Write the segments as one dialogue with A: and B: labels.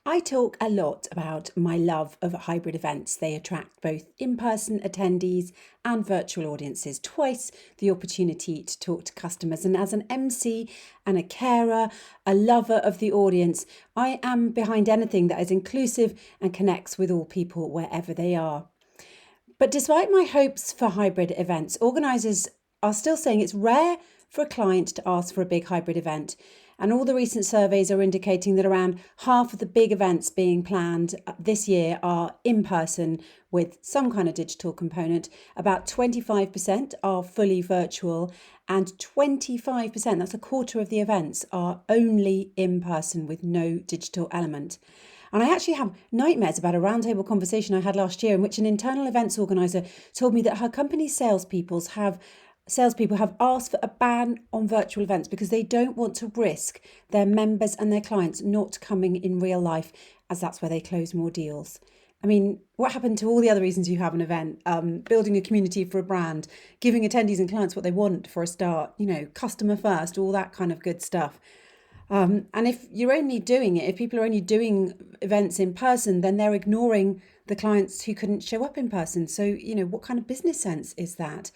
A: I talk a lot about my love of hybrid events. They attract both in person attendees and virtual audiences. Twice the opportunity to talk to customers. And as an MC and a carer, a lover of the audience, I am behind anything that is inclusive and connects with all people wherever they are. But despite my hopes for hybrid events, organisers are still saying it's rare for a client to ask for a big hybrid event. And all the recent surveys are indicating that around half of the big events being planned this year are in person with some kind of digital component. About 25% are fully virtual, and 25%, that's a quarter of the events, are only in person with no digital element. And I actually have nightmares about a roundtable conversation I had last year in which an internal events organiser told me that her company's salespeople have asked for a ban on virtual events because they don't want to risk their members and their clients not coming in real life, as that's where they close more deals. I mean, what happened to all the other reasons you have an event? Building a community for a brand, giving attendees and clients what they want for a start, customer first, all that kind of good stuff. And if you're only doing it, if people are only doing events in person, then they're ignoring the clients who couldn't show up in person. So, what kind of business sense is that?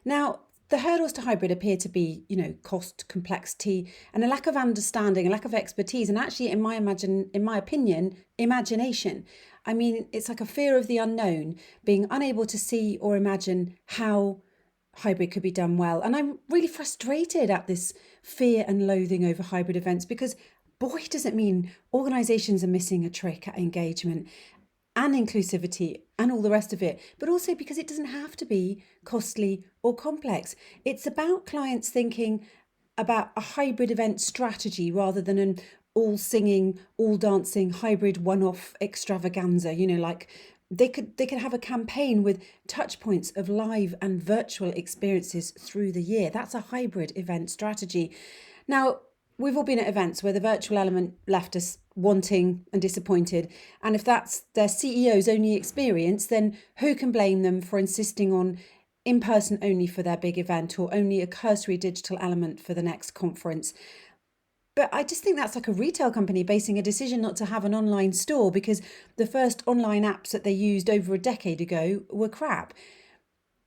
A: Now, the hurdles to hybrid appear to be, cost, complexity, and a lack of understanding, a lack of expertise, and actually, in my opinion, imagination. I mean, it's like a fear of the unknown, being unable to see or imagine how hybrid could be done well. And I'm really frustrated at this fear and loathing over hybrid events because, boy, does it mean organisations are missing a trick at engagement and inclusivity and all the rest of it, but also because it doesn't have to be costly or complex. It's about clients thinking about a hybrid event strategy rather than an all singing, all dancing hybrid one-off extravaganza, like they could have a campaign with touch points of live and virtual experiences through the year. That's a hybrid event strategy. Now, we've all been at events where the virtual element left us wanting and disappointed. And if that's their CEO's only experience, then who can blame them for insisting on in-person only for their big event or only a cursory digital element for the next conference? But I just think that's like a retail company basing a decision not to have an online store because the first online apps that they used over a decade ago were crap.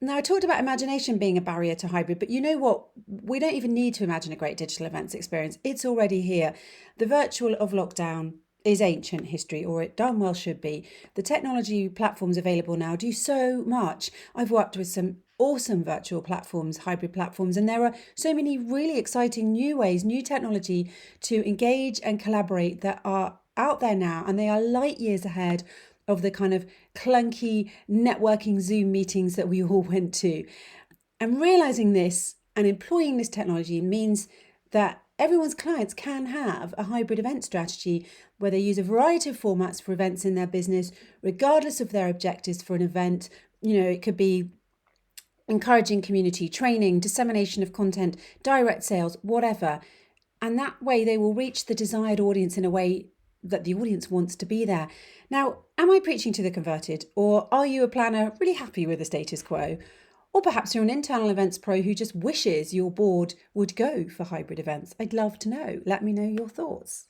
A: Now, I talked about imagination being a barrier to hybrid, but you know what? We don't even need to imagine a great digital events experience. It's already here. The virtual of lockdown is ancient history, or it darn well should be. The technology platforms available now do so much. I've worked with some awesome virtual platforms, hybrid platforms, and there are so many really exciting new ways, new technology to engage and collaborate that are out there now, and they are light years ahead of the kind of clunky networking Zoom meetings that we all went to. And realizing this and employing this technology means that everyone's clients can have a hybrid event strategy where they use a variety of formats for events in their business, regardless of their objectives for an event. It could be encouraging community, training, dissemination of content, direct sales, whatever. And that way they will reach the desired audience in a way that the audience wants to be there. Now, am I preaching to the converted, or are you a planner really happy with the status quo? Or perhaps you're an internal events pro who just wishes your board would go for hybrid events. I'd love to know. Let me know your thoughts.